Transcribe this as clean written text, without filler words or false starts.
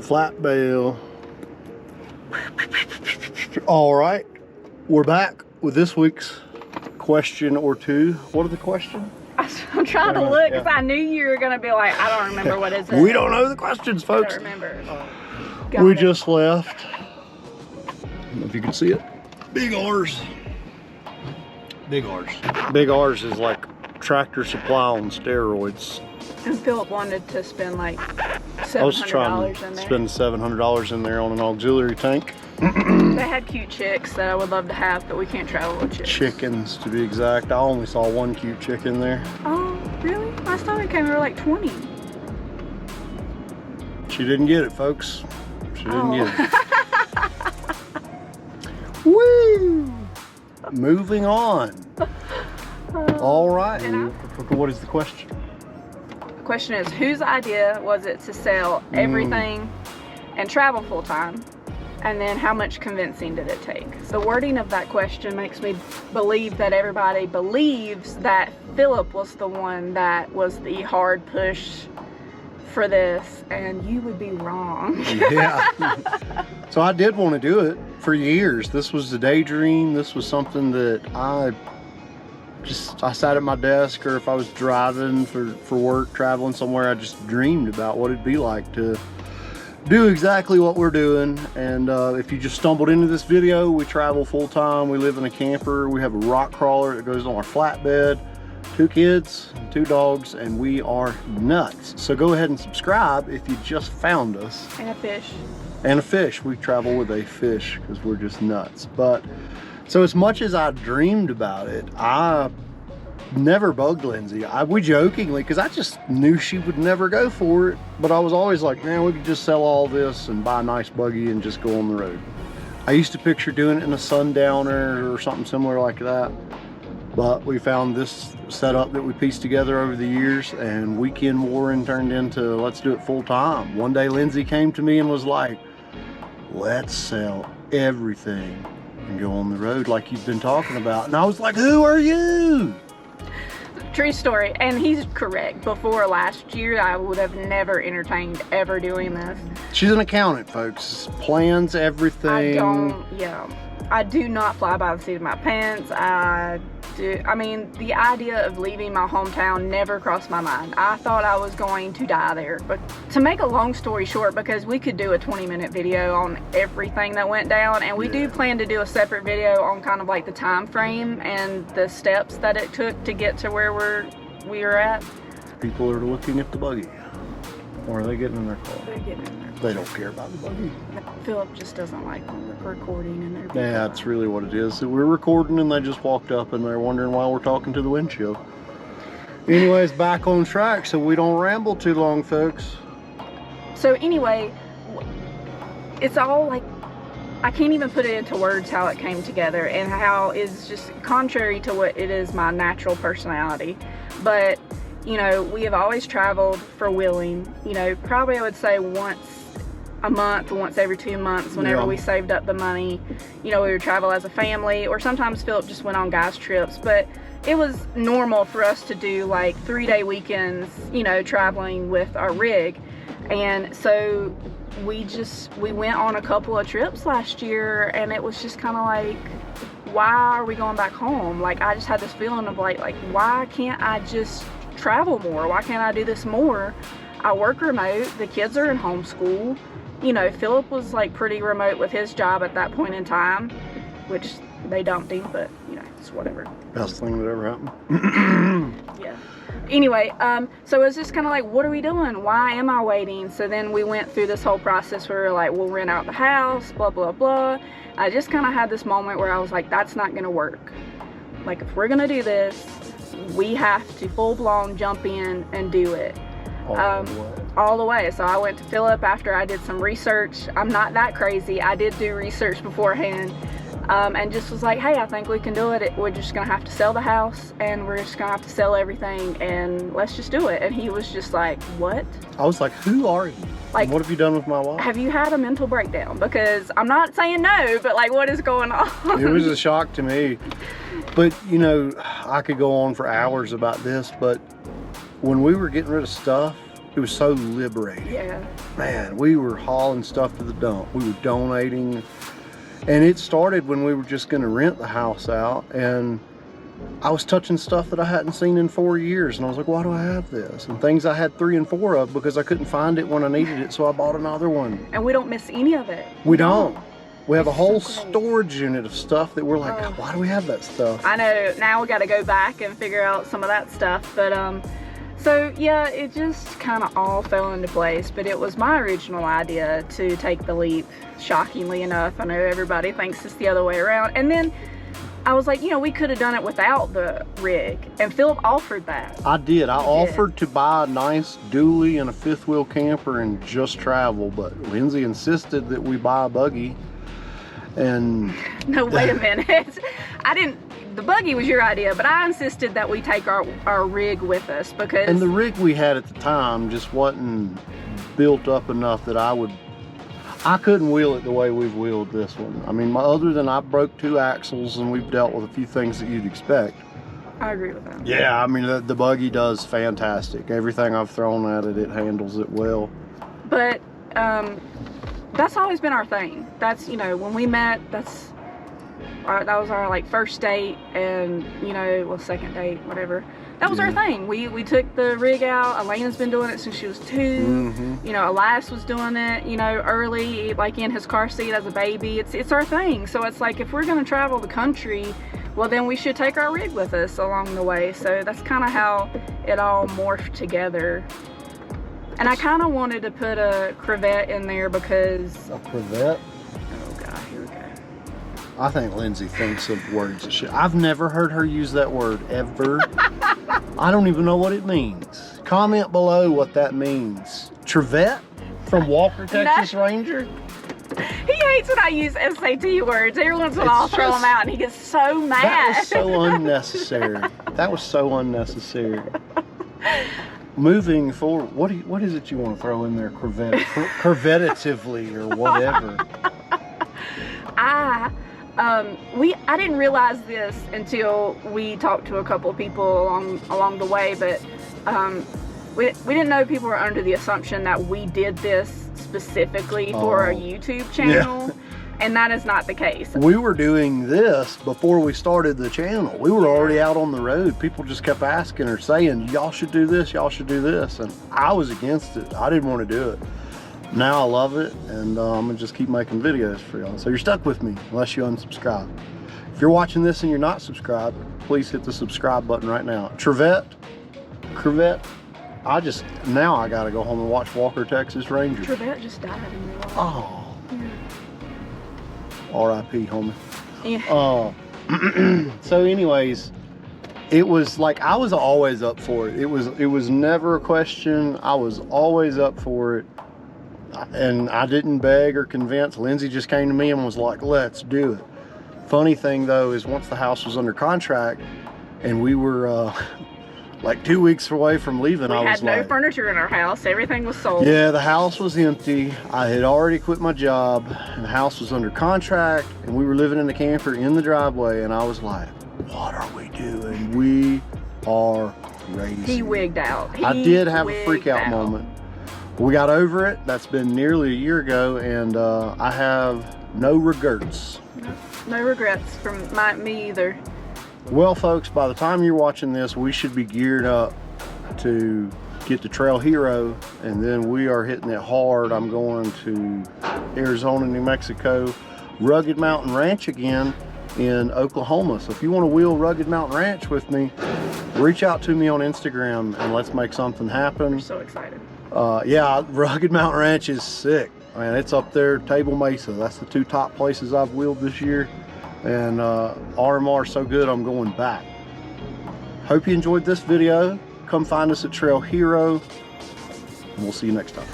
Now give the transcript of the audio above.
Flat bell. All right, we're back with this week's question or two. What are the questions? I'm trying to look because I knew you were gonna be like, I don't remember what is it. We don't know the questions, folks. I don't remember. We just left. I don't know if you can see it. Big R's. Big R's. Big R's is like Tractor Supply on steroids. And Philip wanted to spend like $700 I was trying in to there. spend $700 in there on an auxiliary tank. They had cute chicks that I would love to have, but we can't travel with chicks. Chickens, to be exact. I only saw one cute chicken there. Oh, really? Last time we came, we were like 20. She didn't get it, folks. She didn't get it. Woo! Moving on. All right. What is the question? The question is, whose idea was it to sell everything and travel full time? And then how much convincing did it take? The wording of that question makes me believe that everybody believes that Philip was the one that was the hard push for this, and you would be wrong. Yeah. So I did want to do it for years. This was a daydream. This was something that I sat at my desk, or if I was driving for work, traveling somewhere, I just dreamed about what it'd be like to do exactly what we're doing. And if you just stumbled into this video, we travel full-time. We live in a camper. We have a rock crawler that goes on our flatbed, 2 kids, 2 dogs, and we are nuts. So go ahead and subscribe if you just found us. And a fish. And a fish. We travel with a fish because we're just nuts. But so as much as I dreamed about it, I never bugged Lindsay. We jokingly, because I just knew she would never go for it, but I was always like, man, we could just sell all this and buy a nice buggy and just go on the road. I used to picture doing it in a Sundowner or something similar like that, but we found this setup that we pieced together over the years, and weekend warring turned into let's do it full time. One day Lindsay came to me and was like, let's sell everything and go on the road like you've been talking about. And I was like, who are you? True story, and he's correct. Before last year, I would have never entertained ever doing this. She's an accountant, folks. Plans everything. I do not fly by the seat of my pants. I mean, the idea of leaving my hometown never crossed my mind. I thought I was going to die there. But to make a long story short, because we could do a 20-minute video on everything that went down, and we do plan to do a separate video on kind of like the time frame and the steps that it took to get to where we are at. People are looking at the buggy. Or are they getting in their car? They're getting in there. They don't care about the buggy. Philip just doesn't like when we're recording and they're Yeah, that's really what it is. So we're recording and they just walked up and they're wondering why we're talking to the windshield. Anyways, back on track so we don't ramble too long, folks. So anyway, it's all like, I can't even put it into words how it came together and how it's just contrary to what it is my natural personality. But you know, we have always traveled for Wheeling, you know, probably I would say once a month, once every 2 months, whenever we saved up the money. You know, we would travel as a family, or sometimes Philip just went on guys trips, but it was normal for us to do like 3-day weekends, you know, traveling with our rig. And so we went on a couple of trips last year, and it was just kind of like, why are we going back home? Like, I just had this feeling of like why can't I just travel more? Why can't I do this more? I work remote, the kids are in homeschool. You know, Philip was like pretty remote with his job at that point in time, which they dumped him, but you know, it's whatever. Best thing that ever happened. Yeah. Anyway, so it was just kind of like, what are we doing? Why am I waiting? So then we went through this whole process where we were like, we'll rent out the house, blah, blah, blah. I just kind of had this moment where I was like, that's not going to work. Like, if we're going to do this, we have to full-blown jump in and do it. All the way. So I went to Philip after I did some research. I'm not that crazy. I did do research beforehand, and just was like, hey, I think we can do it. We're just gonna have to sell the house, and we're just gonna have to sell everything, and let's just do it. And he was just like, what? I was like, who are you? Like, what have you done with my wife? Have you had a mental breakdown? Because I'm not saying no, but like, what is going on? It was a shock to me. But you know, I could go on for hours about this, but when we were getting rid of stuff, it was so liberating. Yeah. Man, we were hauling stuff to the dump. We were donating. And it started when we were just going to rent the house out. And I was touching stuff that I hadn't seen in 4 years. And I was like, why do I have this? And things I had 3 and 4 of because I couldn't find it when I needed it. So I bought another one. And we don't miss any of it. We don't. We have a It's whole so great. storage unit of stuff that we're like, Oh. why do we have that stuff? I know, now we got to go back and figure out some of that stuff. But, so yeah, it just kind of all fell into place. But it was my original idea to take the leap, shockingly enough. I know everybody thinks it's the other way around. And then I was like, you know, we could have done it without the rig. And Philip offered that. I did. I You offered to buy a nice dually and a 5th wheel camper and just travel. But Lindsay insisted that we buy a buggy. And No, wait a minute. The buggy was your idea, but I insisted that we take our rig with us because... And the rig we had at the time just wasn't built up enough that I couldn't wheel it the way we've wheeled this one. I mean, other than I broke 2 axles and we've dealt with a few things that you'd expect. I agree with that. Yeah, I mean, the buggy does fantastic. Everything I've thrown at it, it handles it well. But that's always been our thing. That's, you know, when we met, that was our like first date and, you know, well, second date, whatever. That was our thing. We took the rig out. Elena's been doing it since she was 2. Mm-hmm. You know, Elias was doing it, you know, early, like in his car seat as a baby. It's our thing. So it's like, if we're going to travel the country, well, then we should take our rig with us along the way. So that's kind of how it all morphed together. And I kind of wanted to put a Crevette in there because... A Crevette? Oh, God, here we go. I think Lindsay thinks of words that shit. I've never heard her use that word ever. I don't even know what it means. Comment below what that means. Trevette from Walker, Texas Ranger? He hates when I use SAT words. Every once in a while I'll It's throw just- them out and he gets so mad. That was so unnecessary. That was so unnecessary. Moving forward, what is it you want to throw in there? Curvetatively or whatever. I didn't realize this until we talked to a couple of people along the way, but we didn't know people were under the assumption that we did this specifically for a YouTube channel. Yeah. And that is not the case. We were doing this before we started the channel. We were already out on the road. People just kept asking or saying, y'all should do this, y'all should do this. And I was against it. I didn't want to do it. Now I love it, and I'm gonna just keep making videos for y'all. So you're stuck with me unless you unsubscribe. If you're watching this and you're not subscribed, please hit the subscribe button right now. Crevette, now I gotta go home and watch Walker, Texas Ranger. Trevette just died in real life. Oh. Yeah. R.I.P. homie. Yeah. So anyways, it was like I was always up for it. It was never a question. I was always up for it. And I didn't beg or convince. Lindsay just came to me and was like, let's do it. Funny thing though is once the house was under contract and we were like 2 weeks away from leaving, I was like... We had no furniture in our house. Everything was sold. Yeah, the house was empty. I had already quit my job and the house was under contract and we were living in the camper in the driveway, and I was like, what are we doing? We are crazy. He wigged out. I did have a freak out moment. We got over it. That's been nearly a year ago, and I have no regrets. No regrets from me either. Well, folks, by the time you're watching this, we should be geared up to get to Trail Hero, and then we are hitting it hard. I'm going to Arizona, New Mexico, Rugged Mountain Ranch again in Oklahoma. So if you want to wheel Rugged Mountain Ranch with me, reach out to me on Instagram and let's make something happen. We're so excited. Yeah, Rugged Mountain Ranch is sick. Man, it's up there, Table Mesa. That's the 2 top places I've wheeled this year. And RMR so good, I'm going back. Hope you enjoyed this video. Come find us at Trail Hero, and we'll see you next time.